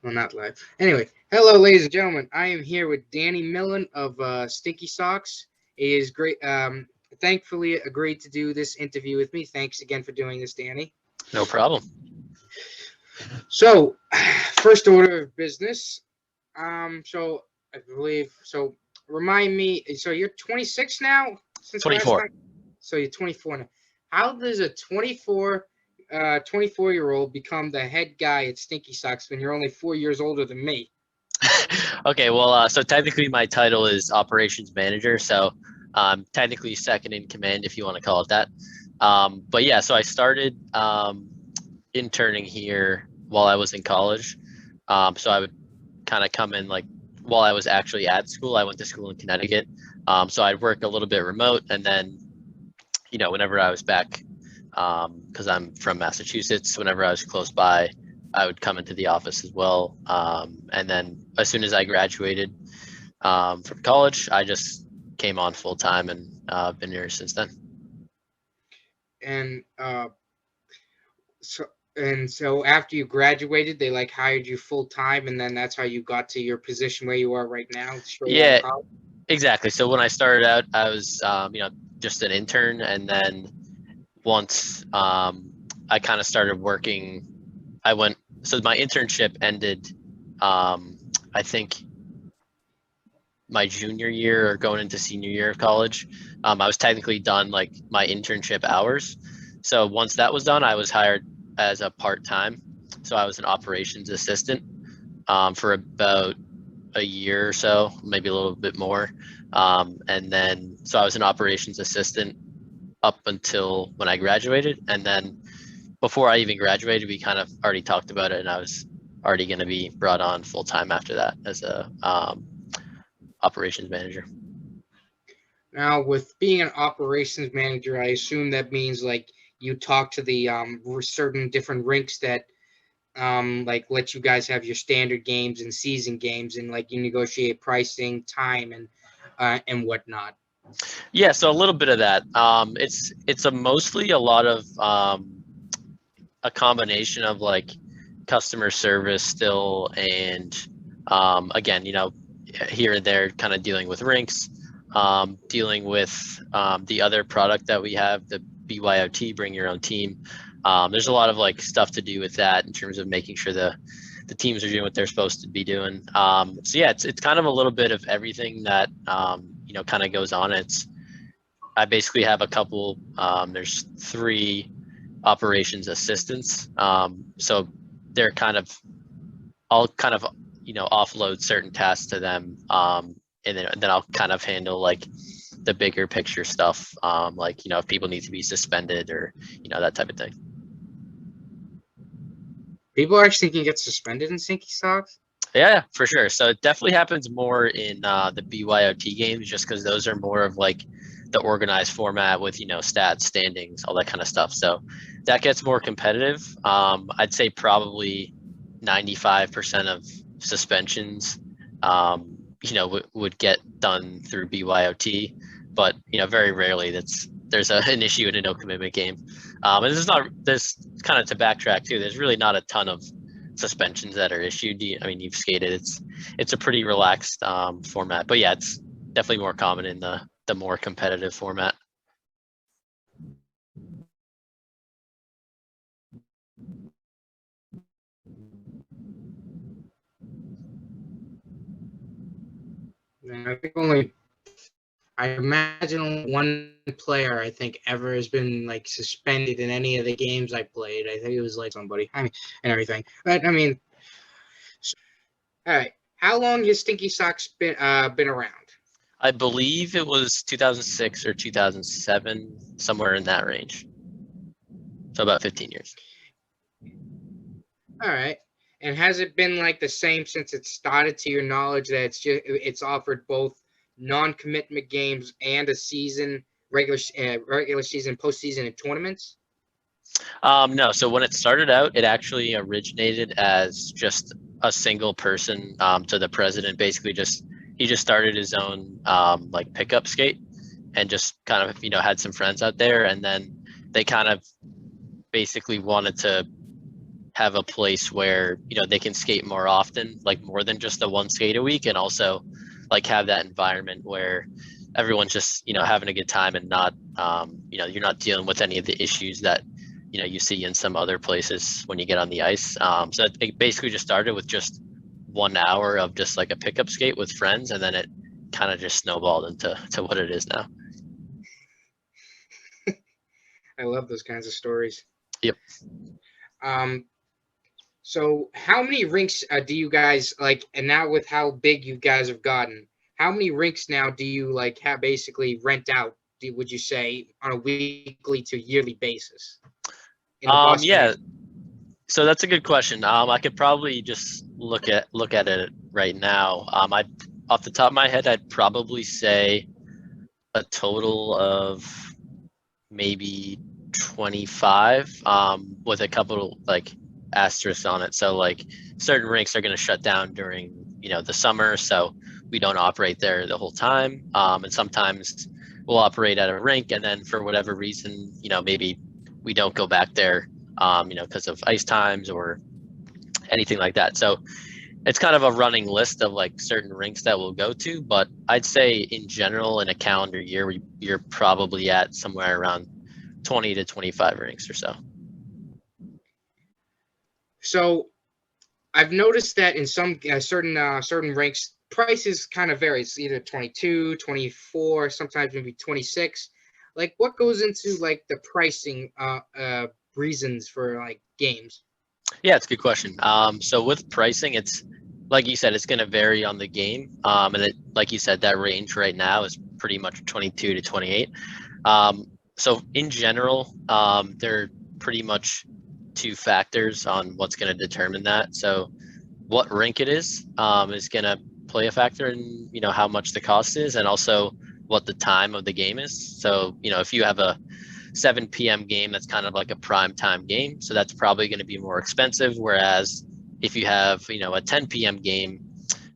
Well, not live. Anyway, hello, ladies and gentlemen. I am here with Danny Millian of Stinky Socks. He is great. Thankfully, agreed to do this interview with me. Thanks again for doing this, Danny. No problem. So, first order of business. So I believe. So, remind me. So you're 26 now. Since last 24. time. So you're 24 now. How does a 24-year-old become the head guy at Stinky Socks when you're only 4 years older than me? Okay, well, so technically my title is operations manager, so technically second in command, if you want to call it that. But yeah, so I started interning here while I was in college. So I would kind of come in like while I was actually at school. I went to school in Connecticut, so I'd work a little bit remote, and then whenever I was back, because I'm from Massachusetts, whenever I was close by, I would come into the office as well. And then as soon as I graduated from college, I just came on full time and been here since then. And so after you graduated, they like hired you full time, and then that's how you got to your position where you are right now. Straight out Yeah, of college? exactly. So when I started out, I was just an intern, and then once I kind of started working, so my internship ended, I think my junior year or going into senior year of college. I was technically done like my internship hours. So once that was done, I was hired as a part-time. So I was an operations assistant for about a year or so, maybe a little bit more. And then, so I was an operations assistant up until when I graduated. And then before I even graduated, we kind of already talked about it, and I was already going to be brought on full time after that as a operations manager. Now, with being an operations manager, I assume that means like you talk to the certain different rinks that like let you guys have your standard games and season games, and like you negotiate pricing, time, and whatnot. Yeah, so a little bit of that. It's mostly a lot of a combination of like customer service still, and again, here and there, kind of dealing with rinks, dealing with the other product that we have, the BYOT, bring your own team. There's a lot of like stuff to do with that in terms of making sure the teams are doing what they're supposed to be doing. So yeah, it's kind of a little bit of everything that kind of goes on. I basically have a couple. There's 3 operations assistants. So they're I'll kind of offload certain tasks to them, and then I'll kind of handle like the bigger picture stuff, like if people need to be suspended or that type of thing. People actually can get suspended in Stinky Socks. Yeah, for sure. So it definitely happens more in the BYOT games, just because those are more of like the organized format with stats, standings, all that kind of stuff. So that gets more competitive. I'd say probably 95% of suspensions would get done through BYOT, but very rarely there's an issue in a no commitment game. And there's kind of, to backtrack too, there's really not a ton of suspensions that are issued. I mean, you've skated, it's a pretty relaxed format, but yeah, it's definitely more common in the more competitive format. And I think I imagine only one player I think ever has been like suspended in any of the games I played. I think it was like somebody. I mean, and everything. But I mean, all right. How long has Stinky Socks been around? I believe it was 2006 or 2007, somewhere in that range. So about 15 years. All right. And has it been like the same since it started, to your knowledge, that it's offered both non-commitment games and a season, regular season, postseason, and tournaments? No, so when it started out, it actually originated as just a single person, to the president. Basically, he just started his own like pickup skate, and just kind of had some friends out there, and then they kind of basically wanted to have a place where, you know, they can skate more often, like more than just the one skate a week, and also like have that environment where everyone's just, you know, having a good time and not, you know, you're not dealing with any of the issues that, you know, you see in some other places when you get on the ice. So it basically just started with just 1 hour of just like a pickup skate with friends, and then it kind of just snowballed into what it is now. I love those kinds of stories. Yep. So how many rinks do you guys like? And now with how big you guys have gotten, how many rinks now do you like have basically rent out? Would you say on a weekly to yearly basis in the Boston Yeah. area? So that's a good question. I could probably just look at it right now. I off the top of my head, I'd probably say a total of maybe 25, with a couple like asterisks on it. So like certain rinks are going to shut down during, you know, the summer, so we don't operate there the whole time. And sometimes we'll operate at a rink, and then for whatever reason, you know, maybe we don't go back there, you know, because of ice times or anything like that. So it's kind of a running list of like certain rinks that we'll go to, but I'd say in general in a calendar year, you're probably at somewhere around 20 to 25 rinks or so. So I've noticed that in some certain rinks, prices kind of vary. It's either 22, 24, sometimes maybe 26. Like what goes into like the pricing reasons for like games? Yeah, it's a good question. So with pricing, it's like you said, it's going to vary on the game. And it, like you said, that range right now is pretty much 22 to 28. So in general, there are pretty much two factors on what's going to determine that. So what rink it is going to play a factor in, you know, how much the cost is, and also what the time of the game is. So, you know, if you have a 7 p.m. game, that's kind of like a prime time game, so that's probably going to be more expensive. Whereas if you have, you know, a 10 p.m. game,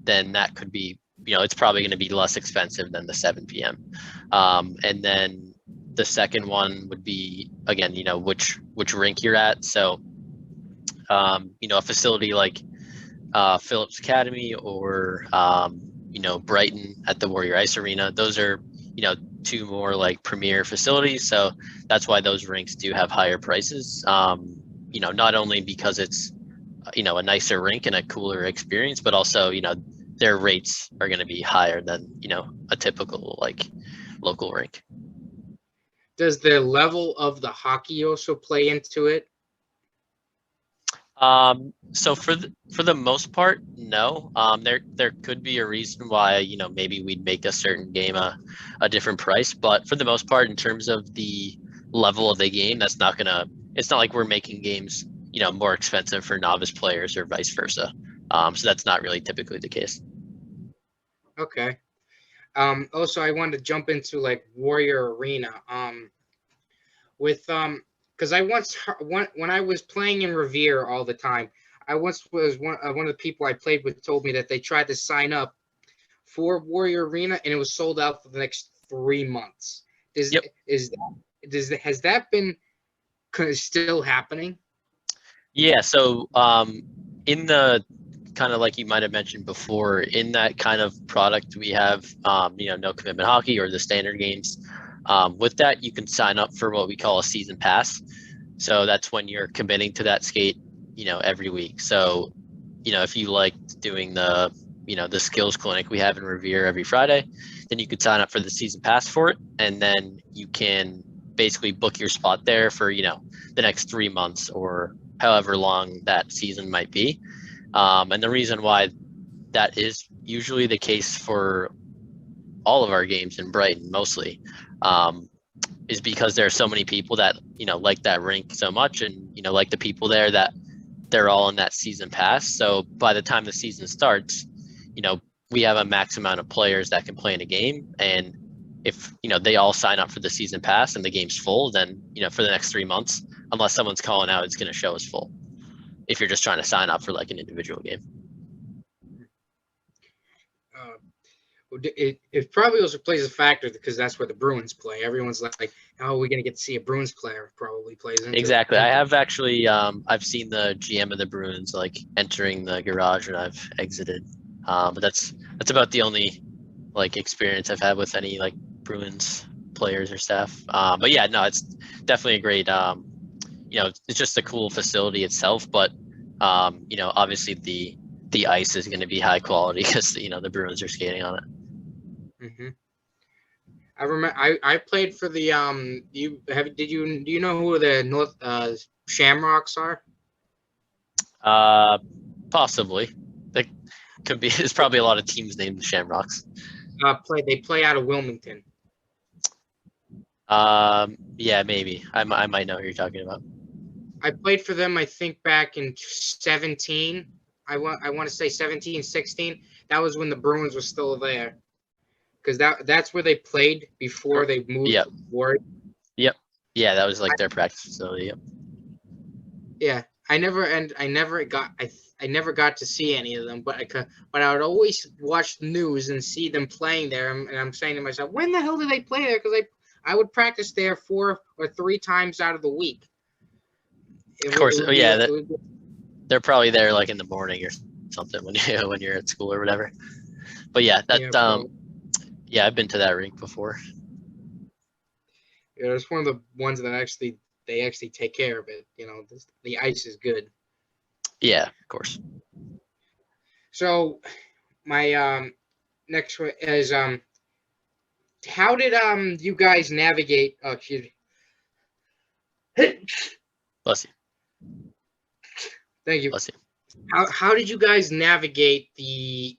then that could be, you know, it's probably going to be less expensive than the 7 p.m. And then the second one would be, again, you know, which rink you're at. So, you know, a facility like Phillips Academy or, you know, Brighton at the Warrior Ice Arena, those are, you know, two more like premier facilities. So that's why those rinks do have higher prices. You know, not only because it's, you know, a nicer rink and a cooler experience, but also, you know, their rates are going to be higher than, you know, a typical like local rink. Does the level of the hockey also play into it? So for the most part, no. There could be a reason why, you know, maybe we'd make a certain game a different price, but for the most part, in terms of the level of the game, that's not gonna. It's not like we're making games, you know, more expensive for novice players or vice versa. So that's not really typically the case. Okay. Also, I wanted to jump into like Warrior Arena. With because I once when I was playing in Revere all the time, I once was one of the people I played with told me that they tried to sign up for Warrior Arena and it was sold out for the next 3 months. Does Yep. has that been still happening? Yeah. So in the kind of like you might have mentioned before, in that kind of product, we have, you know, no commitment hockey or the standard games. With that, you can sign up for what we call a season pass. So that's when you're committing to that skate, you know, every week. So, you know, if you liked doing the, you know, the skills clinic we have in Revere every Friday, then you could sign up for the season pass for it. And then you can basically book your spot there for, you know, the next 3 months or however long that season might be. And the reason why that is usually the case for all of our games in Brighton mostly, is because there are so many people that, you know, like that rink so much, and, you know, like the people there, that they're all in that season pass. So by the time the season starts, you know, we have a max amount of players that can play in a game. And if, you know, they all sign up for the season pass and the game's full, then, you know, for the next 3 months, unless someone's calling out, it's going to show as full if you're just trying to sign up for like an individual game. Uh, It probably also plays a factor because that's where the Bruins play. Everyone's like, "Oh, we're gonna get to see a Bruins player." Probably plays into it. Exactly. I have actually I've seen the GM of the Bruins like entering the garage when I've exited. But that's about the only like experience I've had with any like Bruins players or staff. But yeah, no, it's definitely a great it's just a cool facility itself, but obviously the ice is going to be high quality because the Bruins are skating on it. Hmm. I remember I played for the do you know who the North Shamrocks are? Possibly. There could be. There's probably a lot of teams named the Shamrocks. They play out of Wilmington. Yeah, maybe. I might know who you're talking about. I played for them, I think, back in 17. I want to say 17, 16. That was when the Bruins were still there. Because that's where they played before they moved Yep. to Ward. Yep. Yeah, that was like their practice facility. Yep. Yeah. I never got to see any of them, but I would always watch the news and see them playing there, and I'm saying to myself, when the hell do they play there? Because I would practice there 4 or 3 times out of the week. Of course, they're probably there like in the morning or something when you're at school or whatever. But yeah, I've been to that rink before. Yeah, it's one of the ones that they actually take care of it. The ice is good. Yeah, of course. So my next one is how did you guys navigate? Oh, excuse me. Bless you. Thank you. Bless you. How did you guys navigate the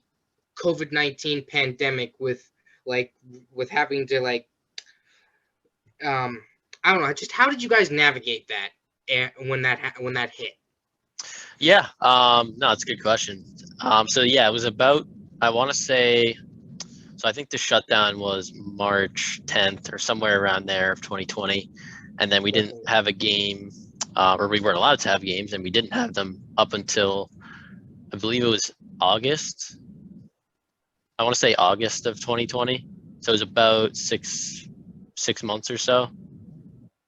COVID-19 pandemic with having to I don't know, just how did you guys navigate that when that hit? Yeah, no, it's a good question. So yeah, it was about, I want to say, so I think the shutdown was March 10th or somewhere around there of 2020, and then we didn't have a game, or we weren't allowed to have games, and we didn't have them up until I believe it was August. I want to say August of 2020. So it was about six months or so.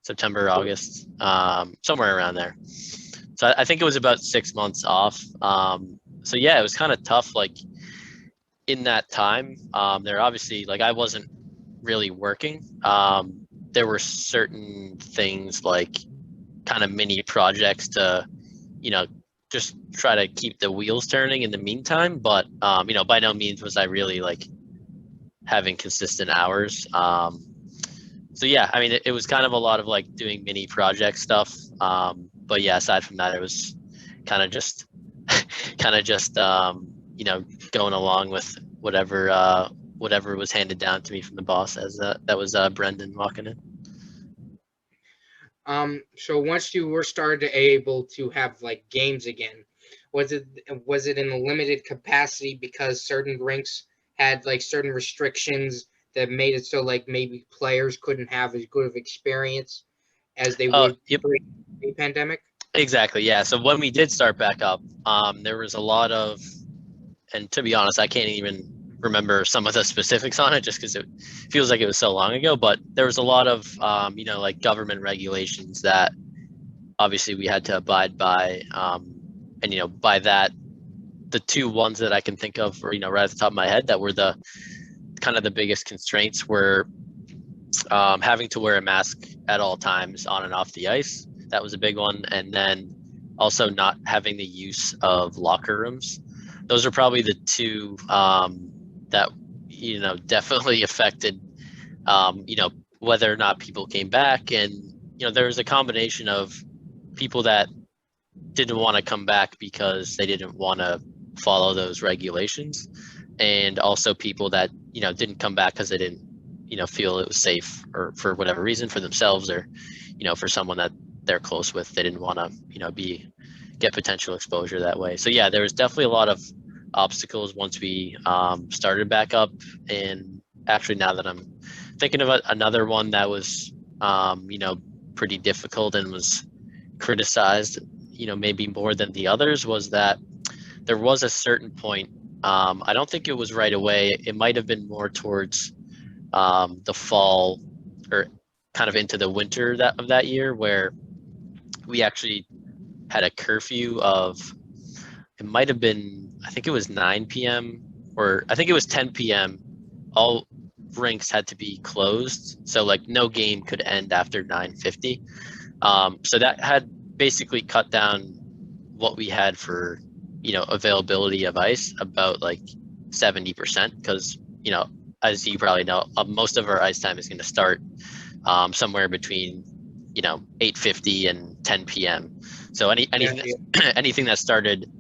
September, August, somewhere around there. So I think it was about 6 months off. So yeah, it was kind of tough. Like in that time, there obviously like I wasn't really working. There were certain things like kind of mini projects to, just try to keep the wheels turning in the meantime. But by no means was I really like having consistent hours. So yeah, I mean, it was kind of a lot of like doing mini project stuff. But yeah, aside from that, it was kind of just, going along with whatever was handed down to me from the boss. As that was Brendan walking in. So once you were started able to have like games again, was it in a limited capacity because certain rinks had like certain restrictions that made it so like maybe players couldn't have as good of experience as they would during the pandemic? Exactly. Yeah. So when we did start back up, there was a lot of, and to be honest, I can't even remember some of the specifics on it just because it feels like it was so long ago, but there was a lot of, like government regulations that obviously we had to abide by. And by that, the two ones that I can think of, or, right at the top of my head that were the kind of the biggest constraints were having to wear a mask at all times on and off the ice. That was a big one. And then also not having the use of locker rooms. Those are probably the two that, definitely affected, whether or not people came back. And, there was a combination of people that didn't want to come back because they didn't want to follow those regulations. And also people that, didn't come back because they didn't, feel it was safe or for whatever reason for themselves or, for someone that they're close with, they didn't want to, get potential exposure that way. So yeah, there was definitely a lot of obstacles once we started back up. And actually now that I'm thinking of another one that was, pretty difficult and was criticized, maybe more than the others, was that there was a certain point I don't think it was right away. It might have been more towards the fall or kind of into the winter of that year, where we actually had a curfew of, it might have been, I think it was 9 p.m. or I think it was 10 p.m. All rinks had to be closed, so like no game could end after 9:50. So that had basically cut down what we had for, availability of ice about like 70%, because, as you probably know, most of our ice time is going to start somewhere between 8:50 and 10 p.m. So anything that started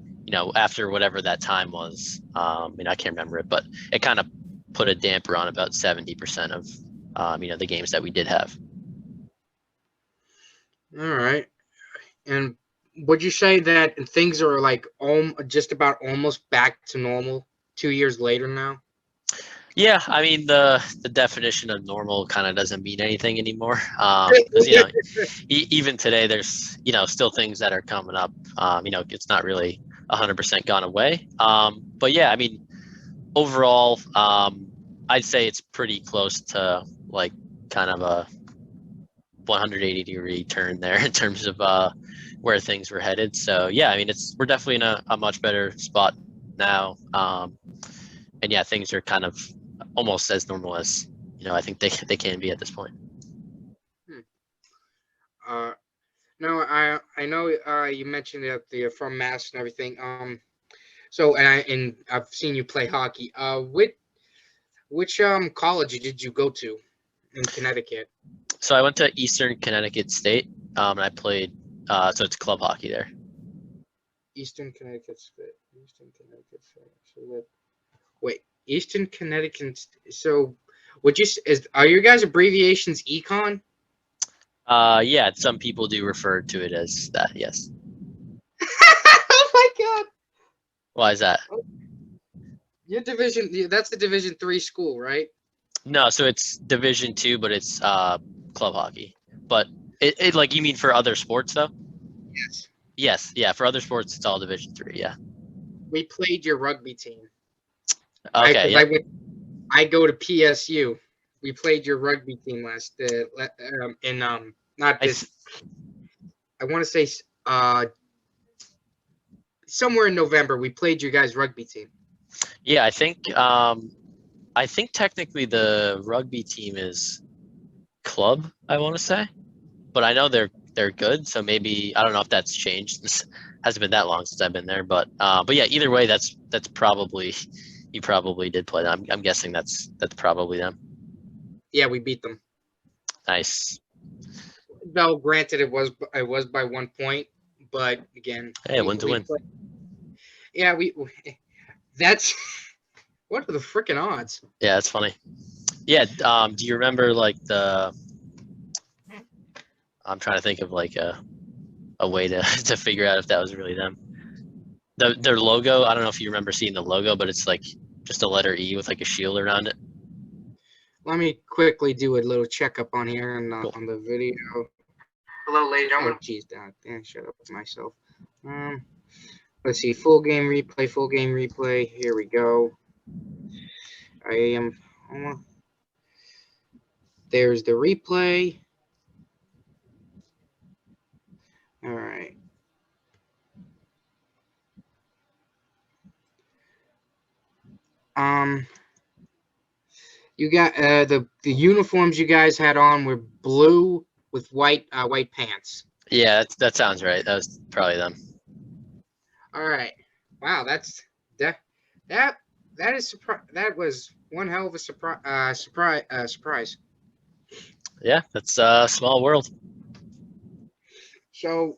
after whatever that time was, I can't remember it, but it kind of put a damper on about 70% of the games that we did have. All right. And would you say that things are like just about almost back to normal 2 years later now? Yeah, I mean the definition of normal kind of doesn't mean anything anymore. Because even today there's still things that are coming up. It's not really 100% gone away. But yeah, I mean overall, I'd say it's pretty close to like kind of a 180-degree turn there in terms of where things were headed. So yeah, I mean we're definitely in a much better spot now. And yeah, things are kind of almost as normal as I think they can be at this point. No, I know you mentioned that you're from Mass and everything. So and I've seen you play hockey. Which college did you go to in Connecticut? So I went to Eastern Connecticut State, and I played. So it's club hockey there. Eastern Connecticut State. Eastern Connecticut State. So wait, Eastern Connecticut. So, are your guys' abbreviations econ? Yeah, some people do refer to it as that. Yes. Oh my god! Why is that? Your division. That's a Division III school, right? No, so it's Division II, but it's club hockey. But it like, you mean for other sports though? Yes. Yes, yeah. For other sports, it's all Division III. Yeah. We played your rugby team. Okay. Yeah. I go to PSU. We played your rugby team last in not this. I want to say somewhere in November we played your guys' rugby team. Yeah, I think technically the rugby team is club, I want to say, but I know they're good. So maybe, I don't know if that's changed. This hasn't been that long since I've been there, but yeah, either way, that's probably, you probably did play them. I'm guessing that's probably them. Yeah, we beat them. Nice. Though granted, it was by 1 point, but again, hey, win to win. Yeah, that's what are the freaking odds? Yeah, that's funny. Yeah, do you remember like I'm trying to think of like a way to figure out if that was really them. Their logo, I don't know if you remember seeing the logo, but it's like just a letter E with like a shield around it. Let me quickly do a little checkup on here and cool. On the video. Hello, ladies and gentlemen. Oh, geez, damn, shut up myself. Let's see, full game replay. Here we go. I am. There's the replay. All right. You got the uniforms you guys had on were blue with white pants. Yeah, that sounds right. That was probably them. All right. Wow, that was one hell of a surprise. Yeah, that's a small world. So,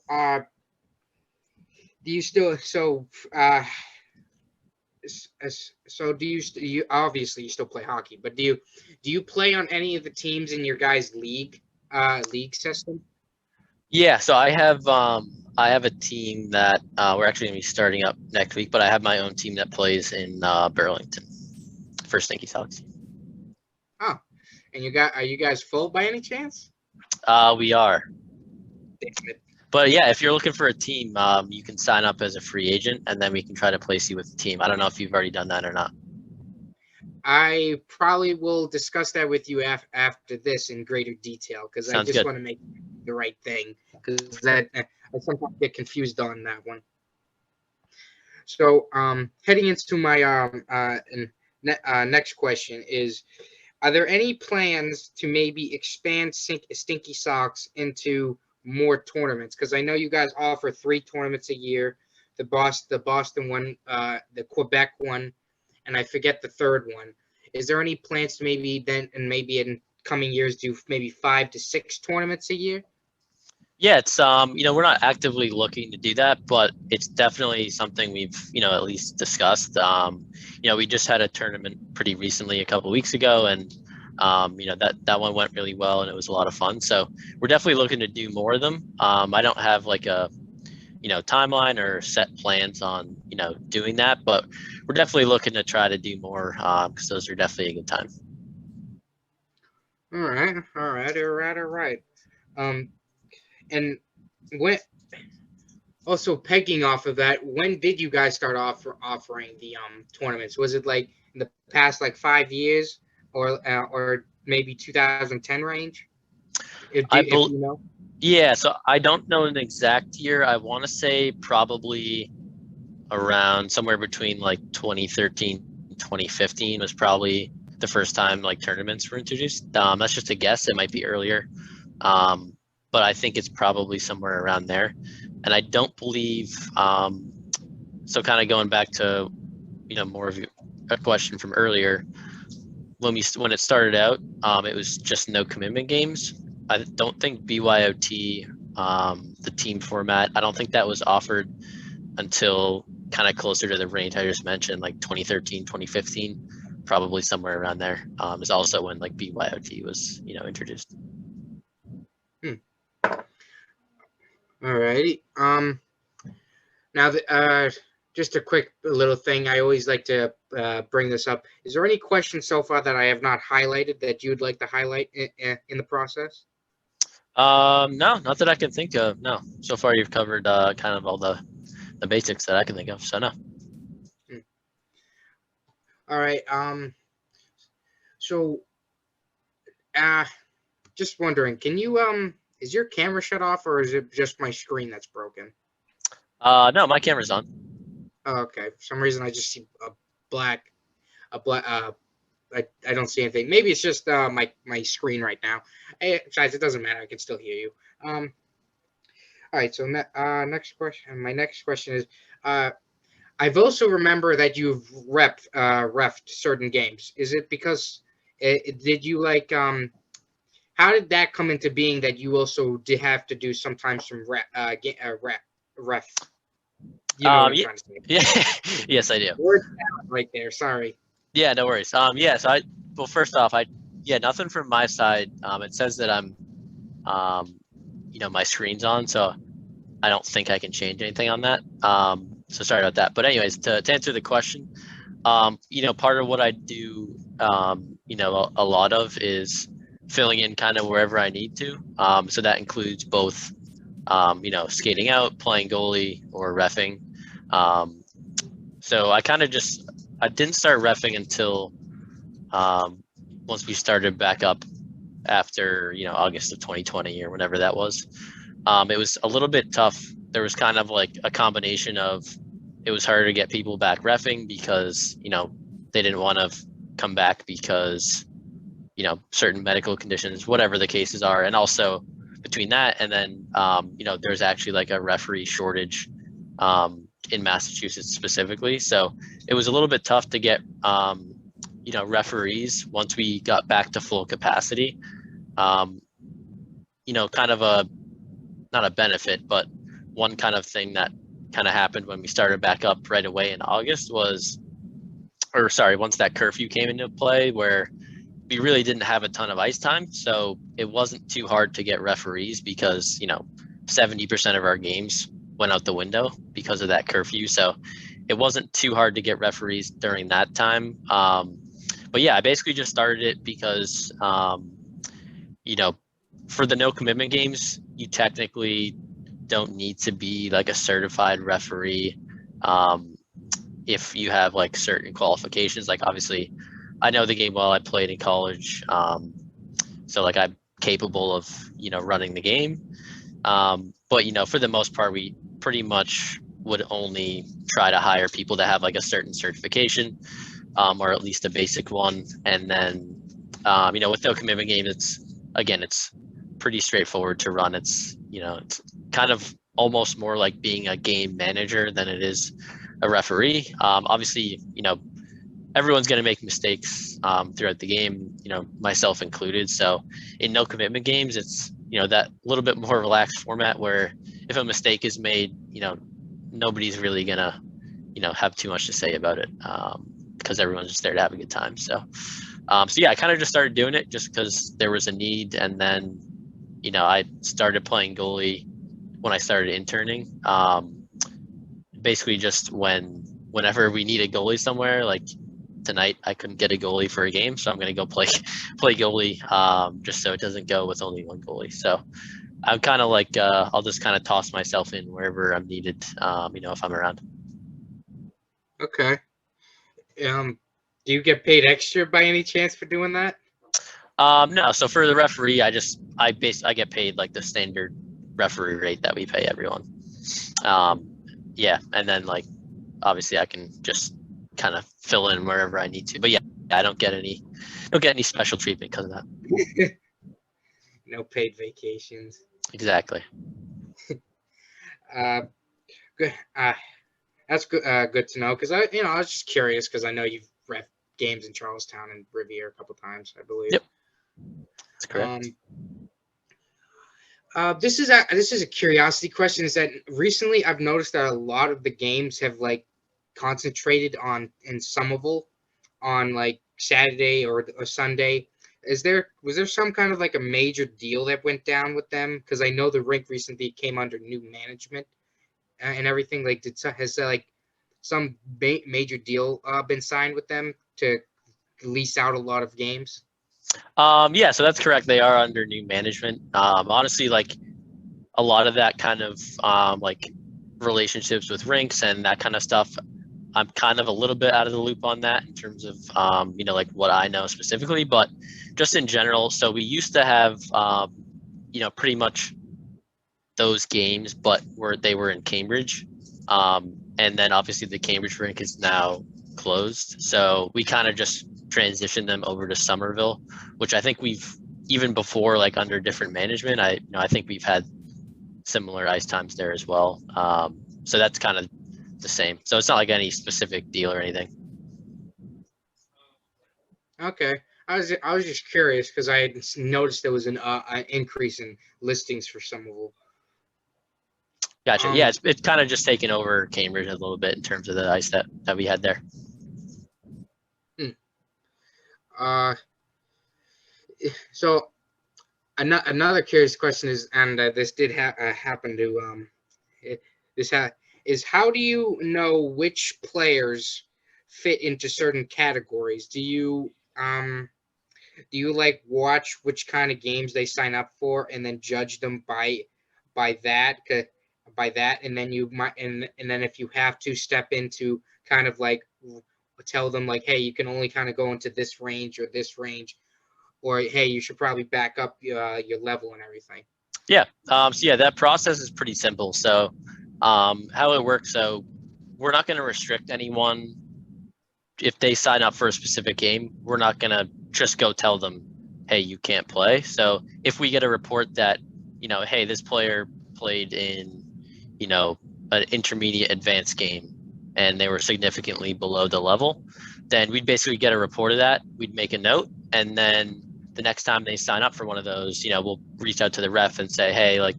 do you still you obviously you still play hockey, but do you play on any of the teams in your guys' league system? Yeah, so I have a team that we're actually gonna be starting up next week, but I have my own team that plays in Burlington for Stinky Sox. Oh, and are you guys full by any chance? We are. Damn it. But yeah, if you're looking for a team, you can sign up as a free agent, and then we can try to place you with the team. I don't know if you've already done that or not. I probably will discuss that with you after this in greater detail because I Sounds just good. want to make the right thing because that I sometimes get confused on that one. So, heading into my next question is: are there any plans to maybe expand Stinky Socks into more tournaments? Because I know you guys offer 3 tournaments a year: the Boston one, the Quebec one, and I forget the third one. Is there any plans to maybe in coming years do maybe 5 to 6 tournaments a year? Yeah, it's we're not actively looking to do that, but it's definitely something we've at least discussed. We just had a tournament pretty recently, a couple of weeks ago, and that one went really well, and it was a lot of fun. So we're definitely looking to do more of them. I don't have like a timeline or set plans on doing that, but we're definitely looking to try to do more because those are definitely a good time. All right. And when also pegging off of that, when did you guys start offering the tournaments? Was it like in the past like 5 years, or maybe 2010 range? If you know. Yeah, so I don't know an exact year. I want to say probably around somewhere between like 2013 2015 was probably the first time like tournaments were introduced. That's just a guess. It might be earlier. But I think it's probably somewhere around there. And I don't believe, so kind of going back to, more of a question from earlier, when it started out, it was just no commitment games. I don't think BYOT, the team format, I don't think that was offered until kind of closer to the range I just mentioned, like 2013, 2015, probably somewhere around there. Is also when like BYOT was, introduced. All righty. Now, just a quick little thing. I always like to bring this up. Is there any questions so far that I have not highlighted that you'd like to highlight in the process? No, not that I can think of. No, so far you've covered kind of all the basics that I can think of. So no. All right. So, just wondering, can you is your camera shut off or is it just my screen that's broken? No, my camera's on. Oh, okay. For some reason, I just see a black. I don't see anything. Maybe it's just my screen right now. Besides, it doesn't matter. I can still hear you. All right. So next question. My next question is, I've also remember that you've refed certain games. Is it because did you like how did that come into being that you also did have to do sometimes some ref? You know what I'm trying to say. Yeah. Yes, I do. Word right there. Sorry. Yeah, no worries. Yeah, so first off, nothing from my side. It says that I'm, my screen's on, so I don't think I can change anything on that. So sorry about that. But anyways, to answer the question, part of what I do, a lot of is filling in kind of wherever I need to. So that includes both, skating out, playing goalie, or reffing. So I didn't start reffing until once we started back up after, August of 2020 or whenever that was. It was a little bit tough. There was kind of like a combination of it was harder to get people back reffing because, they didn't want to come back because, certain medical conditions, whatever the cases are. And also between that and then, there's actually like a referee shortage in Massachusetts specifically. So it was a little bit tough to get, referees once we got back to full capacity. Kind of not a benefit, but one kind of thing that kind of happened when we started back up right away in August once that curfew came into play, where we really didn't have a ton of ice time. So it wasn't too hard to get referees because, 70% of our games went out the window because of that curfew. So it wasn't too hard to get referees during that time. But yeah, I basically just started it because, for the no commitment games, you technically don't need to be like a certified referee. If you have like certain qualifications, like obviously I know the game well, I played in college. So like I'm capable of, running the game. But, for the most part, we pretty much would only try to hire people that have like a certain certification, or at least a basic one. And then, with no commitment game, it's pretty straightforward to run. It's kind of almost more like being a game manager than it is a referee. Obviously, everyone's going to make mistakes throughout the game, myself included. So in no commitment games, it's, that little bit more relaxed format where if a mistake is made, nobody's really going to, have too much to say about it, because everyone's just there to have a good time. So yeah, I kind of just started doing it just because there was a need. And then, I started playing goalie when I started interning. Basically just whenever we needed goalie somewhere, like tonight I couldn't get a goalie for a game, so I'm going to go play goalie, just so it doesn't go with only one goalie. So I'm kind of like, I'll just kind of toss myself in wherever I'm needed, if I'm around. Okay. Do you get paid extra by any chance for doing that? No. So for the referee, I get paid like the standard referee rate that we pay everyone. Yeah. And then like, obviously I can just kind of fill in wherever I need to, but yeah, I don't get any special treatment because of that. No paid vacations. Exactly. Good. That's good. Good to know because I was just curious because I know you've ref games in Charlestown and Riviera a couple times, I believe. Yep, that's correct. This is a curiosity question. Is that recently I've noticed that a lot of the games have like concentrated in Somerville on like Saturday or Sunday. Was there some kind of like a major deal that went down with them? Because I know the rink recently came under new management and everything. Like, has like some major deal been signed with them to lease out a lot of games? Yeah, so that's correct. They are under new management. Honestly, like a lot of that kind of like relationships with rinks and that kind of stuff, I'm kind of a little bit out of the loop on that in terms of like what I know specifically, but just in general. So we used to have pretty much those games, but they were in Cambridge, and then obviously the Cambridge rink is now closed. So we kind of just transitioned them over to Somerville, which I think we've even before like under different management. I think we've had similar ice times there as well. So that's kind of the same. So it's not like any specific deal or anything. Okay. I was just curious because I had noticed there was an increase in listings for Somerville. Gotcha. Yeah, it's kind of just taken over Cambridge a little bit in terms of the ice that we had there. So another curious question is, and this did happen to is how do you know which players fit into certain categories? Do you like watch which kind of games they sign up for and then judge them by that? And then you might and then if you have to step into kind of like tell them like, hey, you can only kind of go into this range or this range, or hey, you should probably back up your level and everything. Yeah. So yeah, that process is pretty simple. So how it works, so we're not going to restrict anyone. If they sign up for a specific game, we're not going to just go tell them, hey, you can't play. So if we get a report that, hey, this player played in, an intermediate advanced game and they were significantly below the level, then we'd basically get a report of that. We'd make a note. And then the next time they sign up for one of those, we'll reach out to the ref and say, hey, like,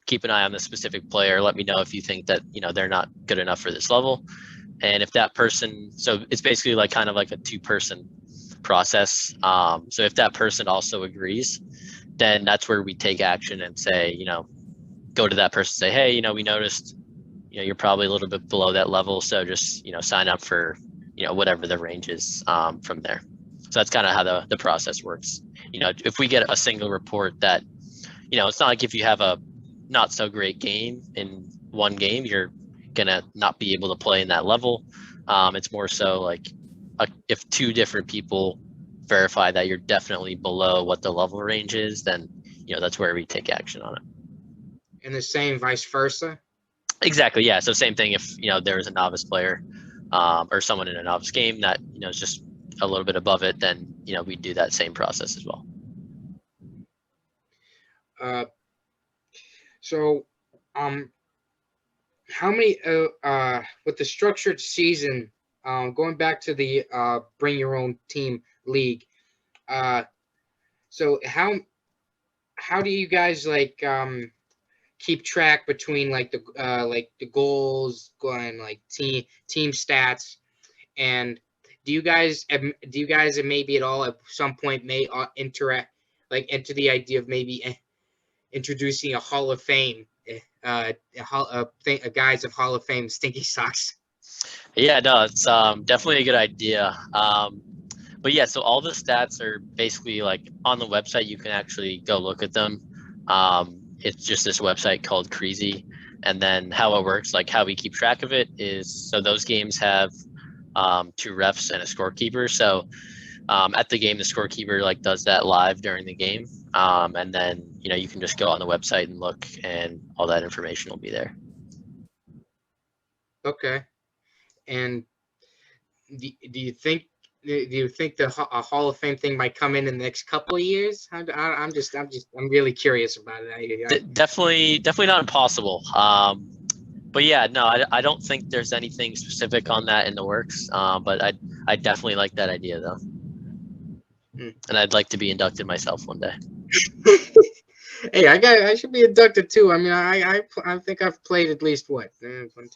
keep an eye on this specific player. Let me know if you think that, they're not good enough for this level. And if that person, so it's basically like kind of like a 2-person process. So if that person also agrees, then that's where we take action and say, go to that person, say, hey, we noticed, you're probably a little bit below that level. So just, sign up for, whatever the range is from there. So that's kind of how the process works. If we get a single report that, it's not like if you have a not so great game in one game, you're gonna not be able to play in that level. It's more so like if two different people verify that you're definitely below what the level range is, then that's where we take action on it. And the same vice versa. Exactly, yeah. So same thing if there is a novice player or someone in a novice game that is just a little bit above it, then we do that same process as well. So, how many with the structured season, going back to the bring your own team league, so how do you guys keep track between the goals going like team stats, and do you guys maybe at all at some point may interact into the idea of maybe introducing a Hall of Fame, a guise of Hall of Fame stinky socks? Yeah, no, it's definitely a good idea. But yeah, so all the stats are basically like on the website. You can actually go look at them. It's just this website called Creasy. And then how it works, like how we keep track of it is, so those games have 2 refs and a scorekeeper. So at the game, the scorekeeper does that live during the game. And then, you can just go on the website and look, and all that information will be there. Okay. And do you think the Hall of Fame thing might come in the next couple of years? I'm really curious about it. Definitely not impossible. But yeah, no, I don't think there's anything specific on that in the works. But I definitely like that idea though. And I'd like to be inducted myself one day. Hey, I should be inducted too. I mean, I think I've played at least what 1, 2, 3,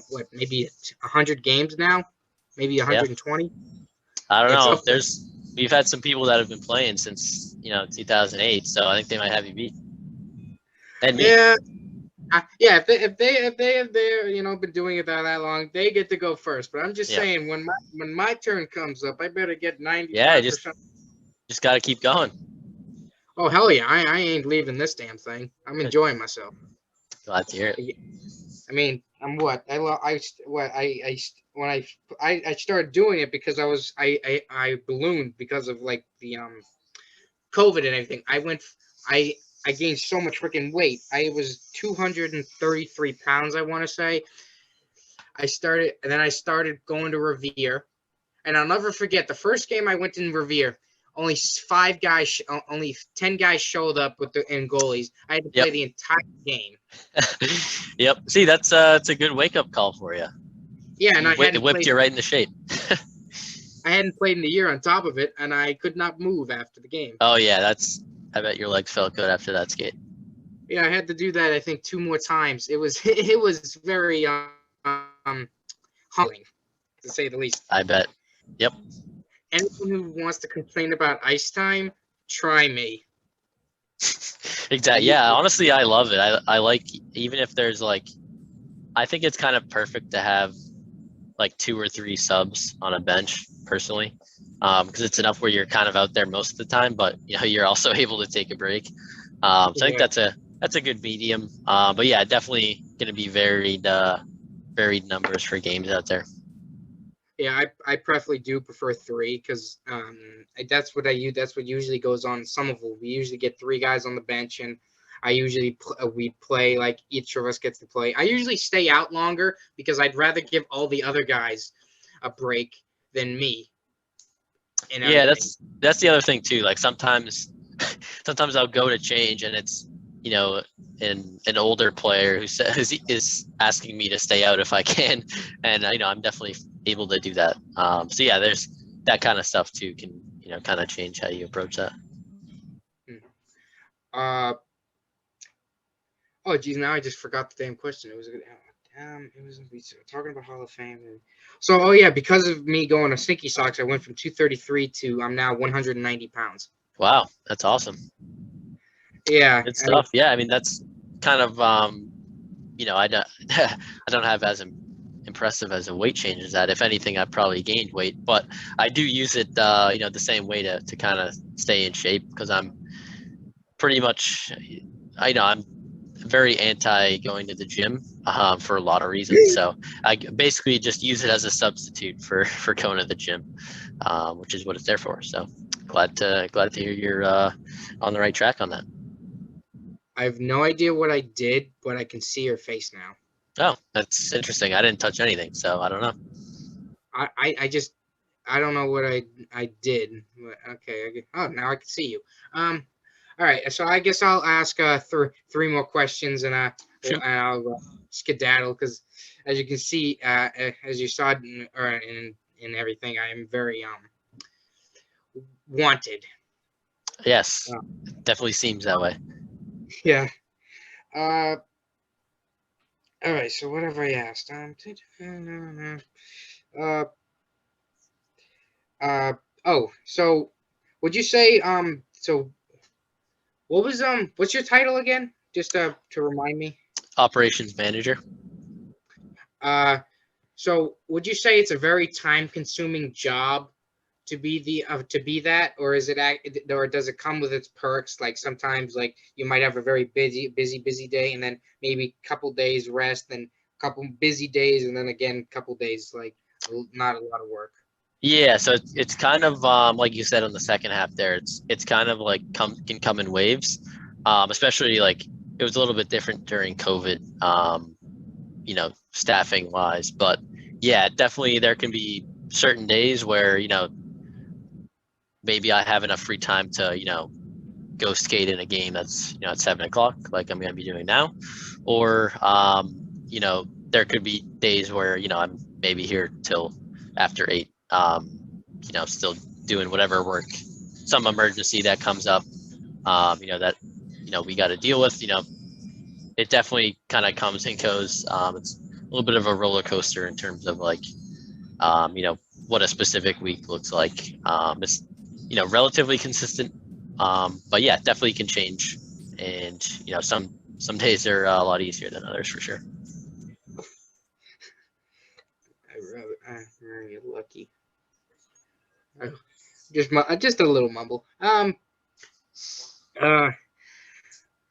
what maybe 100 games now, maybe 120. I don't know. We've had some people that have been playing since 2008, so I think they might have you beat. And me. Yeah. Yeah, if they're been doing it that long, they get to go first. But I'm just saying, when my turn comes up, I better get 90%. Yeah, just got to keep going. Oh hell yeah! I ain't leaving this damn thing. I'm enjoying myself. Glad to hear it. I mean, I'm what when I started doing it because I ballooned because of the COVID and everything. I gained so much freaking weight. I was 233 pounds, I want to say. I started going to Revere, and I'll never forget the first game I went in Revere. Only 10 guys showed up in goalies. I had to play the entire game. Yep. See, it's a good wake up call for you. Yeah, and it whipped you right into shape. I hadn't played in a year on top of it, and I could not move after the game. Oh yeah, I bet your legs felt good after that skate. Yeah, I had to do that I think 2 more times. It was very humbling, to say the least. I bet. Yep. Anyone who wants to complain about ice time, try me. Exactly. Yeah, honestly, I love it. I like, even if there's I think it's kind of perfect to have 2 or 3 subs on a bench personally, because it's enough where you're kind of out there most of the time, but you're also able to take a break. So I think that's a good medium. But yeah, definitely going to be varied numbers for games out there. Yeah, I preferably do prefer 3 because that's what I use. That's what usually goes on. Some of them we usually get 3 guys on the bench, and we play each of us gets to play. I usually stay out longer because I'd rather give all the other guys a break than me. Yeah, that's the other thing too. Sometimes I'll go to change, and it's an older player who is asking me to stay out if I can, and I'm definitely able to do that. So yeah, there's that kind of stuff too. Can kind of change how you approach that. Oh geez, now I just forgot the damn question. It was talking about Hall of Fame. So because of me going to Stinky Socks, I went from 233 to I'm now 190 pounds. Wow, that's awesome. Yeah, good stuff. Yeah, I mean that's kind of I don't have as impressive as a weight change as that. If anything, I've probably gained weight, but I do use it the same way to kind of stay in shape, because I'm pretty much I'm very anti going to the gym for a lot of reasons. So I basically just use it as a substitute for going to the gym, which is what it's there for. So glad to hear you're on the right track on that. I have no idea what I did, but I can see your face now. Oh, that's interesting. I didn't touch anything, so I don't know. I don't know what I did. Okay. Oh, now I can see you. All right. So I guess I'll ask three more questions, and I'll skedaddle because, as you can see, as you saw in everything, I am very wanted. Yes, definitely seems that way. Yeah. All right. So what have I asked? Uh. Oh. So, would you say So what's your title again? Just to remind me. Operations manager. Uh, so would you say it's a very time-consuming job to be that, or or does it come with its perks? Like sometimes, like you might have a very busy day, and then maybe a couple days rest, then a couple busy days, and then again a couple days like not a lot of work. Yeah, so it's kind of like you said on the second half there. It's kind of like can come in waves, especially like it was a little bit different during COVID, staffing wise. But yeah, definitely there can be certain days where maybe I have enough free time to go skate in a game that's at 7 o'clock, like I'm gonna be doing now, or there could be days where I'm maybe here till after 8, still doing whatever work, some emergency that comes up, that we got to deal with. It definitely kind of comes and goes. It's a little bit of a roller coaster in terms of like what a specific week looks like. It's relatively consistent, but yeah, definitely can change. And some days are a lot easier than others for sure. I'm very lucky. Just a little mumble. Uh. All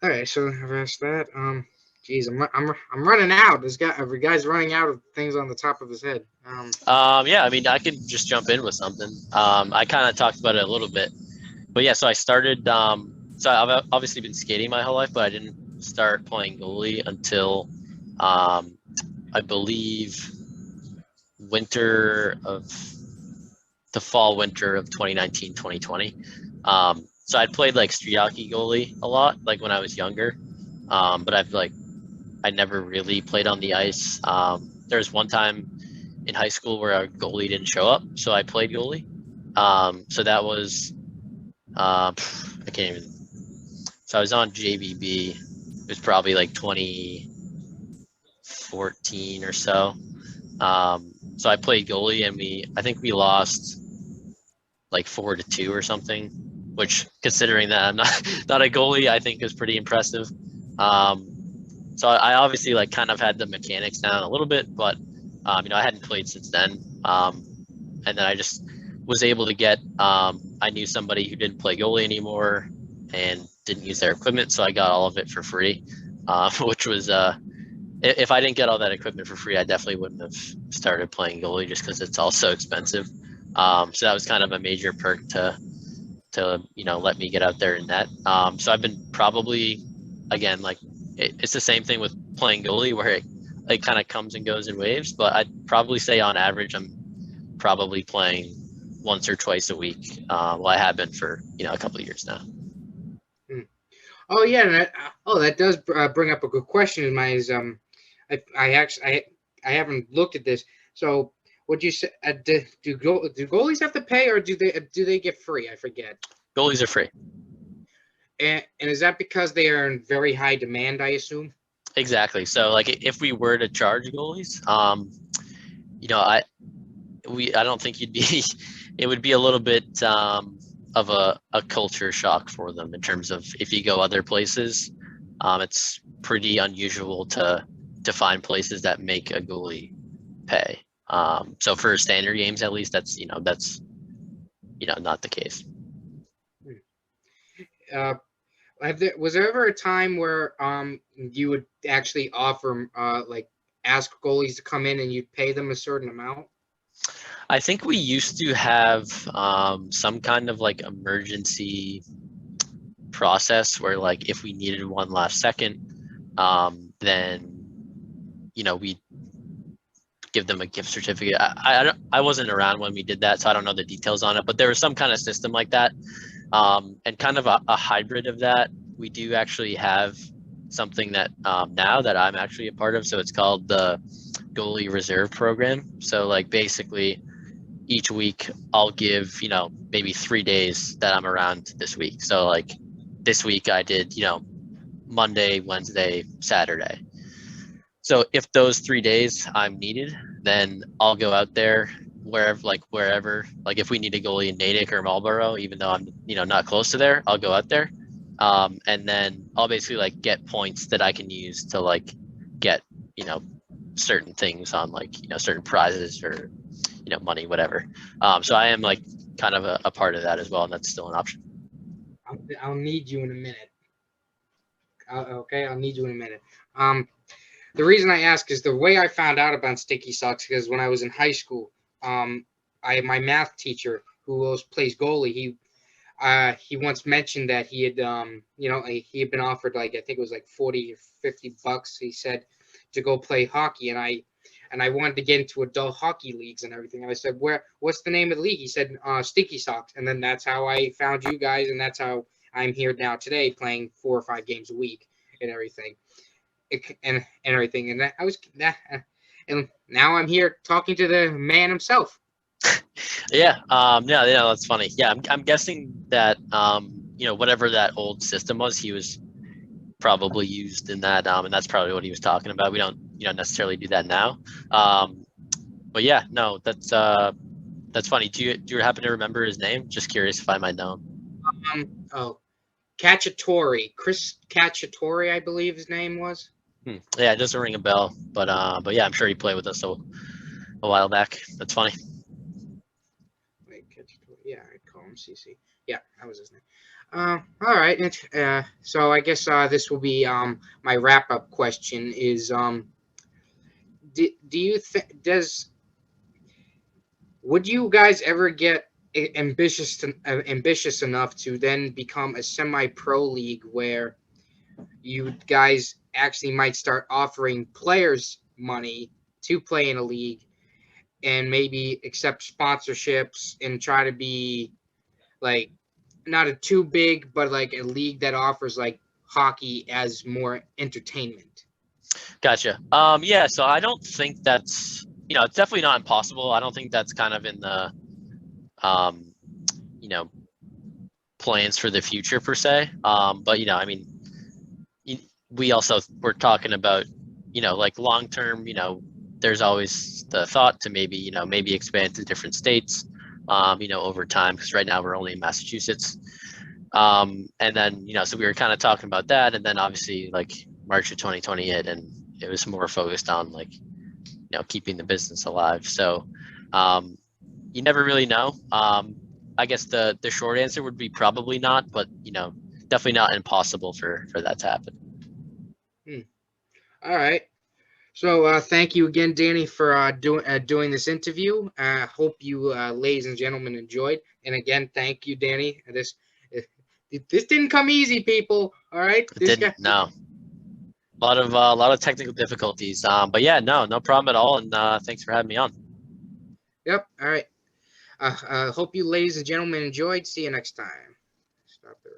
right. So I've asked that. Geez, I'm running out. Every guy's running out of things on the top of his head. Yeah, I mean, I could just jump in with something. I kind of talked about it a little bit, but yeah, so I started. So I've obviously been skating my whole life, but I didn't start playing goalie until, I believe, fall winter of 2019, 2020. So I'd played like street hockey goalie a lot, like when I was younger. But I never really played on the ice. There was one time in high school where our goalie didn't show up, so I played goalie. So that was, I can't even. So I was on JVB. It was probably like 2014 or so. So I played goalie, and I think we lost like 4-2 or something, which, considering that I'm not a goalie, I think is pretty impressive. So I obviously like kind of had the mechanics down a little bit, but I hadn't played since then. And then I just was able to get. I knew somebody who didn't play goalie anymore and didn't use their equipment, so I got all of it for free, which was if I didn't get all that equipment for free, I definitely wouldn't have started playing goalie just because it's all so expensive. So that was kind of a major perk to let me get out there in net. So I've been probably, again, like it's the same thing with playing goalie where it kind of comes and goes in waves, but I'd probably say on average I'm probably playing once or twice a week. Well, I have been for a couple of years now. Oh yeah, that does bring up a good question. In my I haven't looked at this. So would you say do goalies have to pay, or do they get free? I forget. Goalies are free. And is that because they are in very high demand, I assume? Exactly. So like if we were to charge goalies, I don't think it would be a little bit of a culture shock for them in terms of if you go other places. It's pretty unusual to find places that make a goalie pay. So for standard games, at least, that's not the case. Was there ever a time where you would actually offer like ask goalies to come in and you'd pay them a certain amount? I think we used to have some kind of like emergency process where like if we needed one last second, then we give them a gift certificate. I wasn't around when we did that, so I don't know the details on it, but there was some kind of system like that, and kind of a hybrid of that. We do actually have something that now that I'm actually a part of, so it's called the goalie reserve program. So like basically each week I'll give maybe 3 days that I'm around this week. So like this week I did Monday, Wednesday, Saturday. So if those 3 days I'm needed, then I'll go out there wherever. Like if we need a goalie in Natick or Marlborough, even though I'm not close to there, I'll go out there, and then I'll basically like get points that I can use to like get certain things on like certain prizes or money, whatever. So I am like kind of a part of that as well, and that's still an option. I'll need you in a minute. Okay, I'll need you in a minute. Um, the reason I ask is the way I found out about sticky socks because when I was in high school, my math teacher who plays goalie, he once mentioned that he had he had been offered like I think it was like 40 or 50 bucks. He said to go play hockey, and I wanted to get into adult hockey leagues and everything. And I said, what's the name of the league? He said, Sticky Socks. And then that's how I found you guys, and that's how I'm here now today, playing 4 or 5 games a week and everything, and everything. And I was that, and now I'm here talking to the man himself. Yeah, yeah, that's funny. Yeah, I'm guessing that whatever that old system was, he was probably used in that, and that's probably what he was talking about. We don't necessarily do that now, but yeah, no, that's funny. Do you happen to remember his name? Just curious if I might know him. Oh, Cacciatore, Chris Cacciatore, I believe his name was. Yeah, it doesn't ring a bell, but yeah, I'm sure he played with us a while back. That's funny. Wait, Cacciatore. Yeah, I call him CC. Yeah, that was his name. All right. So I guess this will be my wrap up question is do you think would you guys ever get ambitious enough to then become a semi pro league where you guys actually might start offering players money to play in a league and maybe accept sponsorships and try to be like not a too big, but like a league that offers like hockey as more entertainment? Gotcha. Yeah, so I don't think that's it's definitely not impossible. I don't think that's kind of in the um, you know, plans for the future per se. But I mean, we also we're talking about like long term. There's always the thought to maybe expand to different states. Over time, because right now we're only in Massachusetts. And then so we were kind of talking about that, and then obviously like March of 2020 hit, and it was more focused on like keeping the business alive. So you never really know. I guess the short answer would be probably not, but definitely not impossible for that to happen. All right. So thank you again, Danny, for doing this interview. I hope you, ladies and gentlemen, enjoyed. And again, thank you, Danny. This didn't come easy, people. All right, It didn't. No, a lot of technical difficulties. But yeah, no problem at all. And thanks for having me on. Yep. All right. Hope you, ladies and gentlemen, enjoyed. See you next time. Stop it.